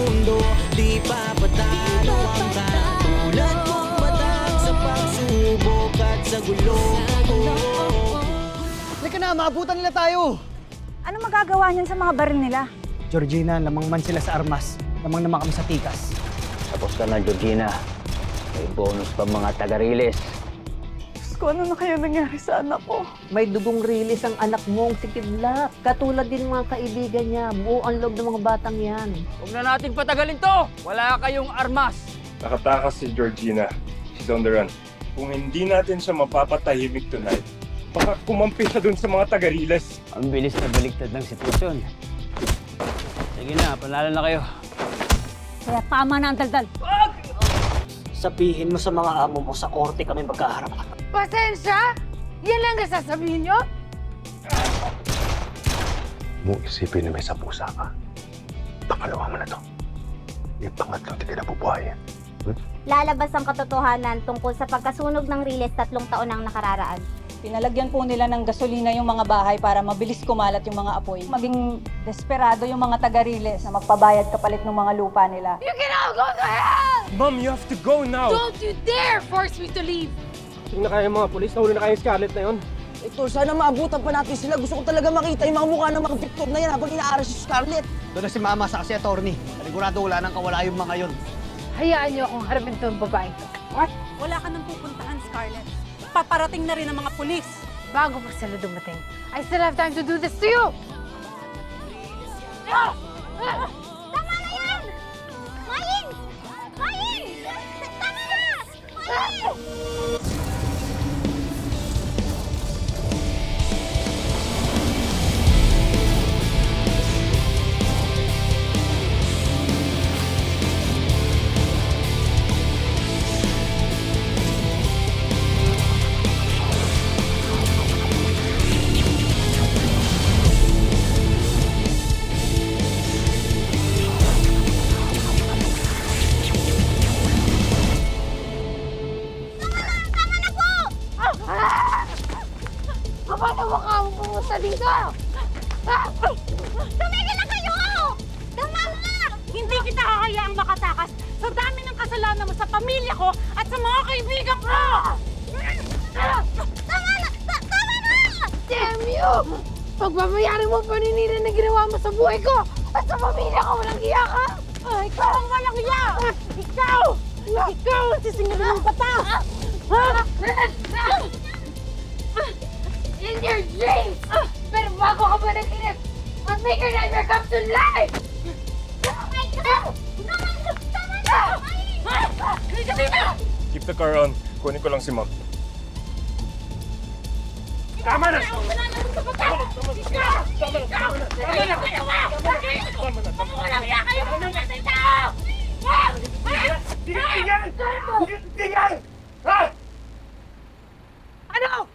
mundo. Di pa patalo ang katulad mong matak sa pagsubok at sa gulo. Halika na, maabutan nila tayo! Ano magagawa niyan sa mga baril nila? Georgina, lamang man sila sa armas. Lamang naman kami sa tikas. Tapos ka na, Georgina. May bonus pa mga taga-riles. Diyos ko, ano na kaya nangyari sa anak ko? May dugong rilis ang anak mong si Kidlat. Katulad din mga kaibigan niya. Buo ang loob ng mga batang yan. Huwag na natin patagalin to! Wala kayong armas! Nakatakas si Georgina. She's on the run. Kung hindi natin siya mapapatahimik tonight, baka kumampi siya dun sa mga taga-riles. Ang bilis na baliktad ng sitwasyon. Sige na, panalo na kayo. Kaya tama na ang daldal. Sabihin mo sa mga amo mo sa korte kami magkaharap. Pasensya? Yan lang ang sasabihin nyo? Mo isipin na may sa pusa ka. Pangalawa mo na to. Yung pangatlo, di ka nabubuhayin. Lalabas ang katotohanan tungkol sa pagkasunog ng Riles 3 taon ang nakararaan. Pinalagyan po nila ng gasolina yung mga bahay para mabilis kumalat yung mga apoy. Maging desperado yung mga taga-riles na magpabayad kapalit ng mga lupa nila. You can all go to hell! Mom, you have to go now! Don't you dare force me to leave! Tingnan na kayo mga polis, nahuli na kayo yung Scarlett na yun. Ito, sana maabutan pa natin sila. Gusto ko talaga makita yung mga mukha ng mga victim na yan habang inaaras si Scarlett. Doon na si Mama sa kasi attorney. Sigurado wala nang kawala yung mga yun. Hayaan niyo akong harapin to ang babae to. What? Wala ka nang pupuntahan, Scarlett. Paparating na rin ang mga pulis. Bago pa sila dumating, I still have time to do this to you! Tama na yan! Maying! Maying! Tama na! Maying! Paano mo ka pumunta dito? Tumigil na kayo! Tama na! Hindi kita hahayaang makatakas sa dami ng kasalanan mo sa pamilya ko at sa mga kaibigan ko! Tama na! Tama na! Damn you! Pagbabayarin mo ang paninira na ginawa mo sa buhay ko at sa pamilya ko, walang iya ka! Ikaw ang walang iya! Ikaw! Ikaw ang sisingilin ng bata! In your dreams! Pero bago ka ba naginip, I'll make your nightmare come to life! Oh my God! Tama na! Halika dito! Keep the car on. Kunin ko lang si Mom. Tama na! Wala na sa bata! Ikaw! Ikaw! Walang iya kayo mga natin tao! Tingnan! Ha? Ano?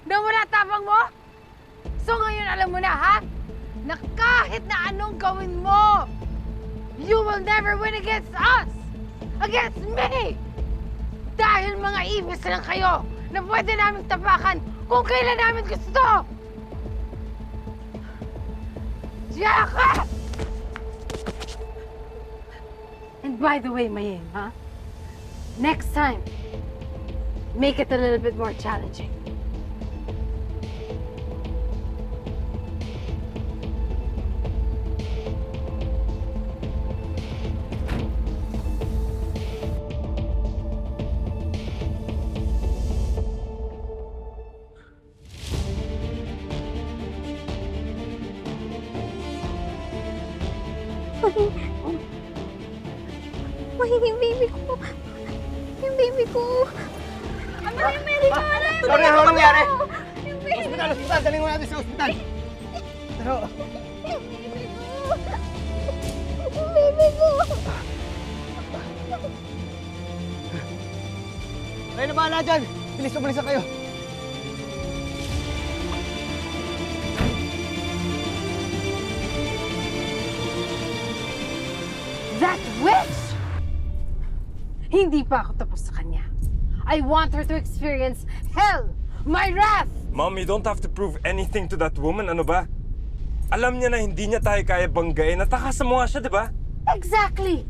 Nawala tapang mo? So ngayon alam mo na, ha? Na kahit na anong gawin mo, you will never win against us! Against me! Dahil mga ibis lang kayo na pwede naming tapakan kung kailan namin gusto! Jaka! And by the way, Maying, ha? Next time, make it a little bit more challenging. Maying, yung baby ko. Yung baby ko. Ano yung Mary Mara? Sorry, ano nangyari? Yung baby ko. Hospital! Daling mo natin sa hospital! Pero, Yung baby ko. kayo na bahala dyan! Bilis, umalis na kayo! That witch! Hindi pa ako tapos sa kanya. I want her to experience hell! My wrath! Mom, you don't have to prove anything to that woman. Ano ba? Alam niya na hindi niya tayo kaya banggain. Natakasan mo nga siya, di ba? Exactly!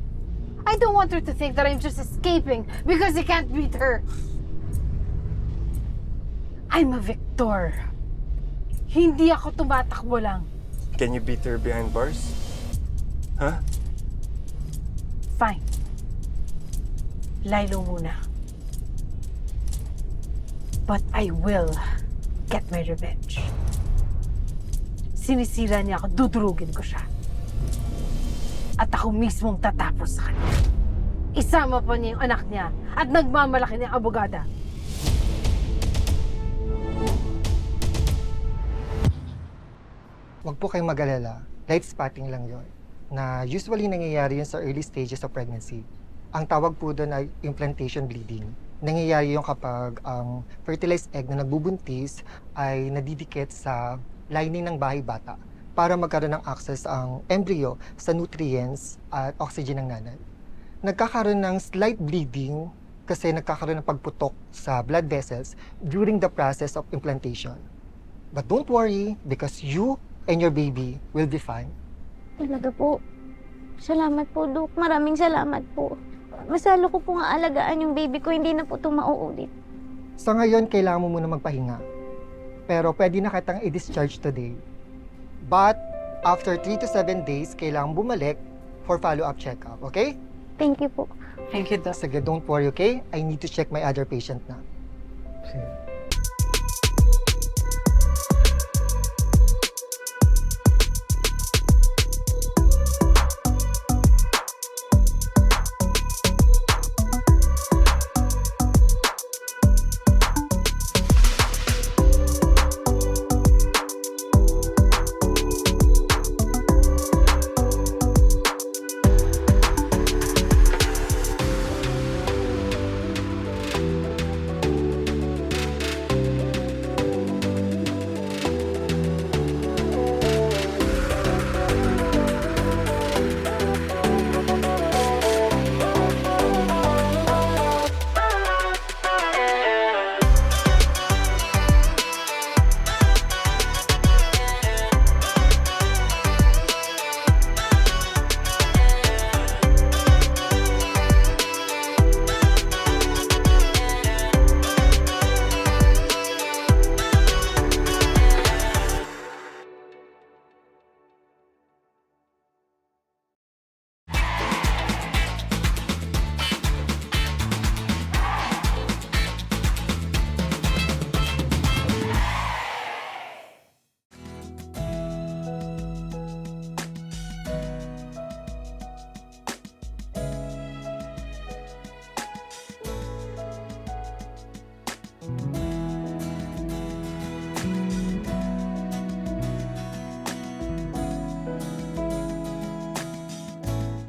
I don't want her to think that I'm just escaping because I can't beat her. I'm a victor. Hindi ako tumatakbo lang. Can you beat her behind bars? Huh? Fine. Lilo muna. But I will get my revenge. Sinisira niya ako, dudurugin ko siya. At ako mismong tatapos sa kanya. Isama pa niya yung anak niya at nagmamalaki niya ang abogada. Huwag po kayong mag-alala. Light spotting lang yon na usually nangyayari yun sa early stages of pregnancy. Ang tawag po doon ay implantation bleeding. Nangyayari yun kapag ang fertilized egg na nagbubuntis ay nadidikit sa lining ng bahay bata para magkaroon ng access ang embryo sa nutrients at oxygen ng nanay. Nagkakaroon ng slight bleeding kasi nagkakaroon ng pagputok sa blood vessels during the process of implantation. But don't worry because you and your baby will be fine. Talaga po. Salamat po, Dok. Maraming salamat po. Mas lalo ko pong aalagaan yung baby ko, hindi na po ito mauulit. Sa ngayon, kailangan mo muna magpahinga. Pero pwede na kitang i-discharge today. But after 3 to 7 days, kailangan bumalik for follow-up check-up, okay? Thank you po. Thank you, Doc. Sige, don't worry, okay? I need to check my other patient na. Sige.